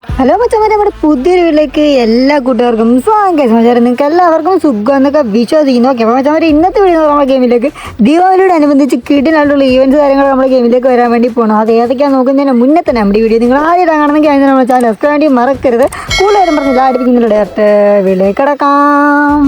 Hello മച്ചന്മാരെ, നമ്മുടെ പുതിയൊരു വീട്ടിലേക്ക് എല്ലാ കൂട്ടുകാർക്കും സ്വാഗതം. നിങ്ങൾക്ക് എല്ലാവർക്കും സുഖം എന്നൊക്കെ വിശ്വസിക്കുന്നു. ഓക്കെ, അപ്പോൾ മച്ചന്മാരെ ഇന്നത്തെ വീഡിയോ നമ്മുടെ ഗെയിമിലേക്ക് ദീപാവലിയോട് അനുബന്ധിച്ച് കിടിലായിട്ടുള്ള ഈവൻറ്റ്സ് കാര്യങ്ങൾ നമ്മുടെ ഗെയിമിലേക്ക് വരാൻ വേണ്ടി പോകണം. അത് ഏതൊക്കെയാണ് നോക്കുന്നതിന് മുന്നേ തന്നെ നമ്മുടെ വീഡിയോ നിങ്ങൾ ആദ്യം കാണണമെങ്കിൽ അതിന് നമ്മുടെ ചാനൽ സബ്സ്ക്രൈബ് വേണ്ടി മറക്കരുത്. കൂടുതലും പറഞ്ഞില്ല അടുപ്പിക്കുന്നില്ല, ഡയറക്റ്റ് വീട്ടിലേക്ക് കിടക്കാം.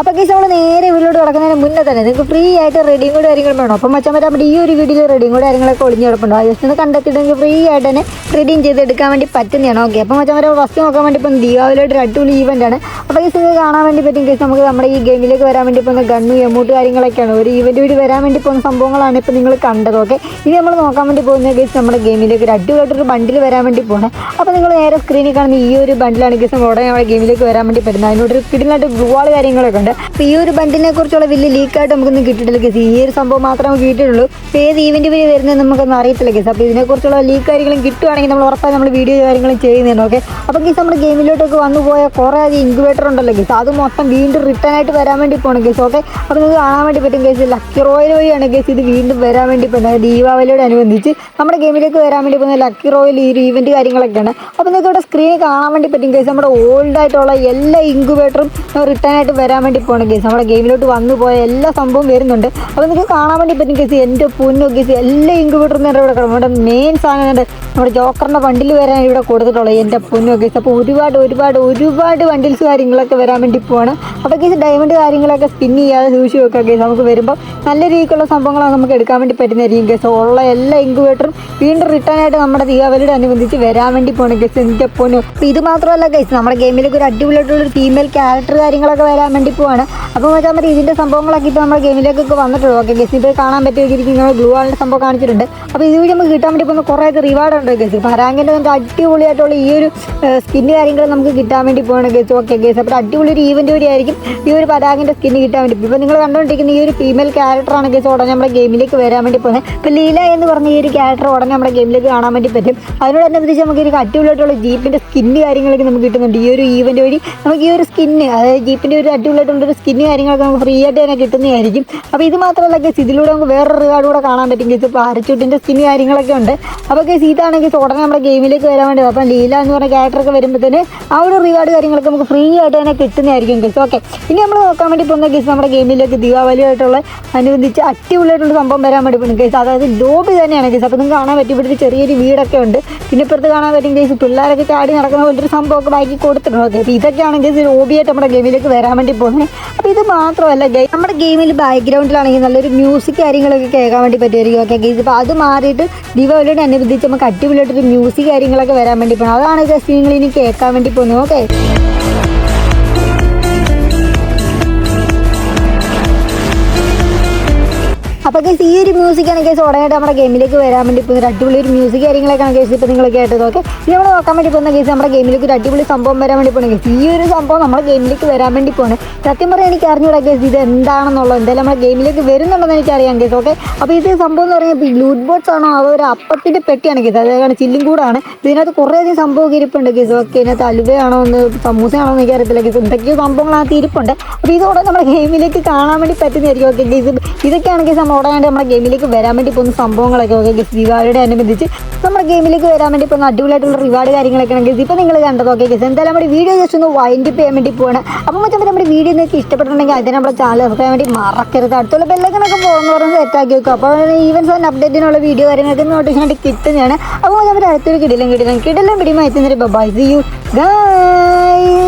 അപ്പോൾ കേസ് നമ്മൾ നേരെ വീട്ടിലോട്ട് കിടക്കുന്നതിന് മുന്നേ തന്നെ നിങ്ങൾക്ക് ഫ്രീ ആയിട്ട് റെഡിയും കൂടെ കാര്യങ്ങളും വേണം. അപ്പം മച്ചാൻ നമ്മുടെ ഈ ഒരു വീഡിയോയിൽ റെഡിയും കൂടെ കാര്യങ്ങളൊക്കെ ഒളിഞ്ഞ് കിടപ്പുണ്ട്. ജസ്റ്റ് ഒന്ന് കണ്ടെത്തിയിട്ട് നിങ്ങൾക്ക് ഫ്രീ ആയിട്ട് തന്നെ റെഡിയും ചെയ്തെടുക്കാൻ വേണ്ടി പറ്റുന്നതാണ്. ഓക്കെ, അപ്പോൾ മച്ചാൻ ഫസ്റ്റ് നോക്കാൻ വേണ്ടി ഇപ്പം ദീപാവലിയുടെ ഒരു അടിപൊളി ഈവൻ്റ് ആണ്. അപ്പോൾ കേസ് ഇത് കാണാൻ വേണ്ടി പറ്റും. കേസ് നമുക്ക് നമ്മുടെ ഈ ഗെയിമിലേക്ക് വരാൻ വേണ്ടി പോകുന്ന ഗണ്ണു എമൗണ്ട് കാര്യങ്ങളൊക്കെയാണ് ഒരു ഈവൻ്റ് വഴി വരാൻ വേണ്ടി പോകുന്ന സംഭവങ്ങളാണ് ഇപ്പോൾ നിങ്ങൾ കണ്ടത്. ഓക്കെ, ഇനി നമ്മൾ നോക്കാൻ വേണ്ടി പോകുന്ന കേസ് നമ്മുടെ ഗെയിമിലേക്ക് ഒരു അടിപൊളിയായിട്ടൊരു ബണ്ടിൽ വരാൻ വേണ്ടി പോകുന്നത്. അപ്പോൾ നിങ്ങൾ നേരെ സ്ക്രീനിൽ കാണുന്ന ഈ ഒരു ബണ്ടിലാണ് കേസ് ഉടനെ നമ്മുടെ ഗെയിമിലേക്ക് വരാൻ വേണ്ടി പറ്റുന്നത്. അതിനോടൊരു കിടിലായിട്ട് ഗ്ലൂവാൾ കാര്യങ്ങളൊക്കെ ഉണ്ട്. അപ്പോൾ ഈ ഒരു ബണ്ടിനെ കുറിച്ചുള്ള വലിയ ലീക്കായിട്ട് നമുക്കൊന്നും കിട്ടിയിട്ടില്ല കേസ്. ഈ ഒരു സംഭവം മാത്രമേ നമുക്ക് കിട്ടിയിട്ടുള്ളൂ. ഇപ്പോൾ ഏത് ഈവൻറ്റ് വഴി വരുന്നത് നമുക്കൊന്നും അറിയത്തില്ല കേസ്. അപ്പോൾ ഇതിനെക്കുറിച്ചുള്ള ലീക്ക് കാര്യങ്ങളും കിട്ടുവാണെങ്കിൽ നമ്മൾ ഉറപ്പായി നമ്മൾ വീഡിയോ കാര്യങ്ങളും ചെയ്യുന്നുണ്ട്. ഓക്കെ, അപ്പോൾ കേസ് നമ്മുടെ ഗെയിമിലോട്ടൊക്കെ വന്നു പോയ കുറേ അധികം ഇൻക്യുബേറ്റർ ഉണ്ടല്ലോ കേസ്, അത് മൊത്തം വീണ്ടും റിട്ടേൺ ആയിട്ട് വരാൻ വേണ്ടി പോകണം കേസ്. ഓക്കെ, അപ്പോൾ നിങ്ങൾക്ക് കാണാൻ വേണ്ടി പറ്റും കേസ് ലക്കി റോയൽ വഴിയാണ് കേസ് ഇത് വീണ്ടും വരാൻ വേണ്ടി പോകുന്നത്. ദീപാവലിയോട് അനുബന്ധിച്ച് നമ്മുടെ ഗെയിമിലേക്ക് വരാൻ വേണ്ടി പോകുന്ന ലക്കി റോയൽ ഈ ഒരു ഈവൻറ്റ് കാര്യങ്ങളൊക്കെയാണ്. അപ്പോൾ നിങ്ങൾക്ക് ഇവിടെ സ്ക്രീനിൽ കാണാൻ വേണ്ടി പറ്റും കേസ് നമ്മുടെ ഓൾഡ് ആയിട്ടുള്ള എല്ലാ ഇൻക്യുബേറ്ററും റിട്ടേൺ ആയിട്ട് വരാൻ വേണ്ടി പോകണം കേസ്. നമ്മുടെ ഗെയിമിലോട്ട് വന്നു പോയ എല്ലാ സംഭവം വരുന്നുണ്ട്. അപ്പോൾ നിങ്ങൾക്ക് കാണാൻ വേണ്ടി പറ്റും കേസ് എൻ്റെ പൊന്നോ കേസ് എല്ലാ ഇൻക്യുബേറ്ററും തന്നെ ഇവിടെ കിടക്കും. നമ്മുടെ മെയിൻ സാധനം നമ്മുടെ ജോക്കറിൻ്റെ വണ്ടിൽ വരാൻ ഇവിടെ കൊടുത്തിട്ടുള്ളത് എൻ്റെ പൊന്നോ കേസ്. അപ്പോൾ ഒരുപാട് വണ്ടിൽസ് കാര്യങ്ങളൊക്കെ വരാൻ വേണ്ടി പോവാണ്. അപ്പോൾ കേസ് ഡയമണ്ട് കാര്യങ്ങളൊക്കെ സ്പിൻ ചെയ്യാതെ സൂക്ഷിച്ച് വെക്കുക കേസ്. നമുക്ക് വരുമ്പോൾ നല്ല രീതിക്കുള്ള സംഭവങ്ങളാണ് നമുക്ക് എടുക്കാൻ വേണ്ടി പറ്റുന്നതായിരിക്കും കേസ്. ഉള്ള എല്ലാ ഇൻക്യുബേറ്ററും വീണ്ടും റിട്ടേൺ ആയിട്ട് നമ്മുടെ ദീപാവലിയോട് അനുബന്ധിച്ച് വരാൻ വേണ്ടി പോകണം കേസ് എൻ്റെ പൊന്നോ. അപ്പോൾ ഇത് മാത്രമല്ല കേസ്, നമ്മുടെ ഗെയിമിലേക്ക് ഒരു അടിപൊളിയായിട്ടുള്ളൊരു ഫീമെയിൽ ക്യാരക്ടർ കാര്യങ്ങളൊക്കെ വരാൻ വേണ്ടി പോവാണ്. അപ്പോൾ വെച്ചാൽ മതി ഇതിൻ്റെ സംഭവങ്ങളൊക്കെ ഇപ്പോൾ നമ്മുടെ ഗെയിമിലേക്കൊക്കെ വന്നിട്ടുള്ളൂ. ഓക്കെ കേസ്, ഇപ്പോൾ കാണാൻ പറ്റുമെങ്കിൽ നമ്മൾ ഗ്ലൂ വാളിൻ്റെ സംഭവം കാണിച്ചിട്ടുണ്ട്. അപ്പോൾ ഇത് വഴി നമുക്ക് കിട്ടാൻ വേണ്ടി പോകുന്ന കുറേ റിവാർഡ് ഉണ്ട് കേസ്. പരാങ്കിൻ്റെ നമുക്ക് അടിപൊളിയായിട്ടുള്ള ഈ ഒരു സ്കിന്ന് കാര്യങ്ങൾ നമുക്ക് കിട്ടാൻ വേണ്ടി പോകണം കേസ്. ഓക്കെ കേസ്, അപ്പോൾ അടിപൊളി ഒരു ഈവൻറ്റ് വഴിയായിരിക്കും ഈ ഒരു പരാങ്കിൻ്റെ സ്കിന്ന് കിട്ടാൻ വേണ്ടി. ഇപ്പോൾ നിങ്ങൾ കണ്ടുകൊണ്ടിരിക്കുന്ന ഈ ഒരു ഫീമെയിൽ ക്യാരക്ടറാണ് കേസ് ഉടനെ നമ്മുടെ ഗെയിമിലേക്ക് വരാൻ വേണ്ടി പോകുന്നത്. ഇപ്പോൾ ലീല എന്ന് പറഞ്ഞ ഈ ഒരു ക്യാരക്ടർ ഉടനെ നമ്മുടെ ഗെയിമിലേക്ക് കാണാൻ വേണ്ടി പറ്റും. അതിനോടനുബന്ധിച്ച് നമുക്ക് ഒരു അടിപൊളിയായിട്ടുള്ള ജീപ്പിൻ്റെ സ്കിന്ന് കാര്യങ്ങളൊക്കെ നമുക്ക് കിട്ടുന്നുണ്ട്. ഈ ഒരു ഈവൻറ്റ് വഴി നമുക്ക് ഈ ഒരു സ്കിന്ന്, അതായത് ജീപ്പിൻ്റെ ഒരു അടിപൊളിയായിട്ടുള്ളൊരു സ്കിന്ന് കാര്യങ്ങളൊക്കെ നമുക്ക് ഫ്രീ ആയിട്ട് തന്നെ കിട്ടുന്നതായിരിക്കും. അപ്പോൾ ഇത് മാത്രമല്ല കേസ്, ഇതിലൂടെ നമുക്ക് വേറൊരു റിവാർഡ് കൂടെ കാണാൻ പറ്റും കേസ്. ഇപ്പോൾ പാരച്യൂട്ടിൻ്റെ സ്കിന്ന് കാര്യങ്ങളൊക്കെ ഉണ്ട്. അപ്പോൾ കേസ് ഇതാണ് കേസ് ഉടനെ നമ്മുടെ ഗെയിമിലേക്ക് വരാൻ വേണ്ടി. അപ്പം ലീല എന്ന് പറഞ്ഞ ക്യാരക്ടറൊക്കെ വരുമ്പോഴത്തേന് ആ ഒരു റിവാർഡ് കാര്യങ്ങളൊക്കെ നമുക്ക് ഫ്രീ ആയിട്ട് തന്നെ കിട്ടുന്നതായിരിക്കും കേസ്. ഓക്കെ, ഇനി നമ്മൾ നോക്കാൻ വേണ്ടി പോകുന്ന കേസ് നമ്മുടെ ഗെയിമിലേക്ക് ദീപാവലിയായിട്ടുള്ള അനുബന്ധിച്ച് അടിപൊളിയായിട്ടുള്ള സംഭവം വരാൻ വേണ്ടി പോകുന്നു കേസ്. അതായത് ലോബി തന്നെയാണ് കേസ്. അപ്പോൾ നിങ്ങൾക്ക് കാണാൻ പറ്റും ഇവിടെ ചെറിയൊരു വീടൊക്കെ ഉണ്ട്. പിന്നെ ഇപ്പുറത്ത് കാണാൻ പറ്റും കേസ് പിള്ളേരൊക്കെ ചാടി നടക്കുന്ന പോലൊരു സംഭവമൊക്കെ ബാക്കി കൊടുത്തിട്ടുണ്ട്. ഓക്കെ, അപ്പോൾ ഇതൊക്കെയാണ് കേസ് ലോബിയായിട്ട് നമ്മുടെ ഗെയിമിലേക്ക് വരാൻ വേണ്ടി പോകുന്നത്. അപ്പോൾ ഇത് മാത്രമല്ല നമ്മുടെ ഗെയിമിൽ ബാക്ക്ഗ്രൗണ്ടിലാണെങ്കിൽ നല്ലൊരു മ്യൂസിക് കാര്യങ്ങളൊക്കെ കേൾക്കാൻ വേണ്ടി പറ്റുമായിരിക്കും. ഓക്കെ കേസ്, ഇപ്പോൾ അത് മാറിയിട്ട് ദീപാവലിയോട് അനുബന്ധിച്ച് നമുക്ക് അടിപൊളിയായിട്ടൊരു മ്യൂസിക് കാര്യങ്ങളൊക്കെ വരാൻ വേണ്ടി പോകുന്നത്. അതാണ് ജസ്റ്റ് നിങ്ങൾ ഇനി കേൾക്കാൻ വേണ്ടി പോകുന്നത്. ഓക്കെ, അപ്പോൾ കേസ് ഈ ഒരു മ്യൂസിക്കാണ് കേസ് ഉടനായിട്ട് നമ്മുടെ ഗെയിമിലേക്ക് വരാൻ വേണ്ടി പോകുന്നത്. അടിപൊളി ഒരു മ്യൂസിക് കാര്യങ്ങളൊക്കെയാണ് കേസ് ഇപ്പോൾ നിങ്ങൾ കേട്ടത്. ഓക്കെ, ഇത് നമ്മൾ നോക്കാൻ വേണ്ടി പോകുന്ന കേസ് നമ്മുടെ ഗെയിമിലേക്ക് ഒരു അടിപൊളി സംഭവം വരാൻ വേണ്ടി പോകുന്നത് കേസ്. ഈ ഒരു സംഭവം നമ്മുടെ ഗെയിമിലേക്ക് വരാൻ വേണ്ടി പോകുന്നത് സത്യം പറയാൻ എനിക്ക് അറിഞ്ഞൂടാ കേസ് ഇത് എന്താണെന്നുള്ളത്. എന്തായാലും നമ്മുടെ ഗെയിമിലേക്ക് വരുന്നുണ്ടെന്ന് എനിക്കറിയാം കേസ്. ഓക്കെ, അപ്പോൾ ഇത് സംഭവം എന്ന് പറയുമ്പോൾ ലൂട്ട് ബോട്ട്സ് ആണോ അതോ ഒരു അപ്പത്തിൻ്റെ പെട്ടിയാണ് കേസ്. അതായത് ചില്ലും കൂടാണ്. ഇതിനകത്ത് കുറേ അധികം സംഭവം ഇരിപ്പുണ്ട് കേസ്. ഓക്കെ, ഇതിനകത്ത് അലുവയാണോ എന്ന് സമൂസയാണോ എന്ന് എനിക്കറിയത്തില്ല കേസ്. എന്തൊക്കെയോ സംഭവങ്ങളാണ് ഇരിപ്പുണ്ട്. അപ്പോൾ ഇതോടെ നമ്മുടെ ഗെയിമിലേക്ക് കാണാൻ വേണ്ടി പറ്റുന്നതായിരിക്കും. ഓക്കെ കേസ്, ഇതൊക്കെയാണ് കേസ് ഉടനായിട്ട് നമ്മുടെ ഗെയിമിലേക്ക് വരാൻ വേണ്ടി പോകുന്ന സംഭവങ്ങളൊക്കെ. ഓക്കെ കേസ്, ദീപാവലിയോട് അനുബന്ധിച്ച് നമ്മുടെ ഗെയിമിലേക്ക് വരാൻ വേണ്ടി പോകുന്ന അടിപൊളിയായിട്ടുള്ള റിവാർഡ് കാര്യങ്ങളൊക്കെ ആണ് കേസ് ഇപ്പോൾ നിങ്ങൾ കണ്ടത്. ഓക്കെ കേസ്, എന്തായാലും നമ്മുടെ വീഡിയോ ജസ്റ്റ് ഒന്ന് വൈൻഡ് അപ്പ് ചെയ്യാൻ വേണ്ടി പോവാണ്. അപ്പോൾ മറ്റേ നമ്മുടെ വീഡിയോ നിങ്ങൾക്ക് ഇഷ്ടപ്പെട്ടിട്ടുണ്ടെങ്കിൽ അതിന് നമ്മുടെ ചാനൽ സബ്സ്ക്രൈബ് വേണ്ടി മറക്കരുത്. അടുത്തുള്ള ബെല്ലൈക്കനൊക്കെ പോകുന്ന പറഞ്ഞ് സെറ്റാക്കി വെക്കും. അപ്പോൾ ഈവൻസ് ആൻഡ് അപ്ഡേറ്റിനുള്ള വീഡിയോ കാര്യങ്ങളൊക്കെ നോട്ടിഫിക്കേഷൻ ആയിട്ട് കിട്ടുന്നതാണ്. അപ്പോൾ നമ്മുടെ അടുത്തൊരു കിടിലം വീഡിയോ എത്തുന്നൊരു ബൈ. See you guys.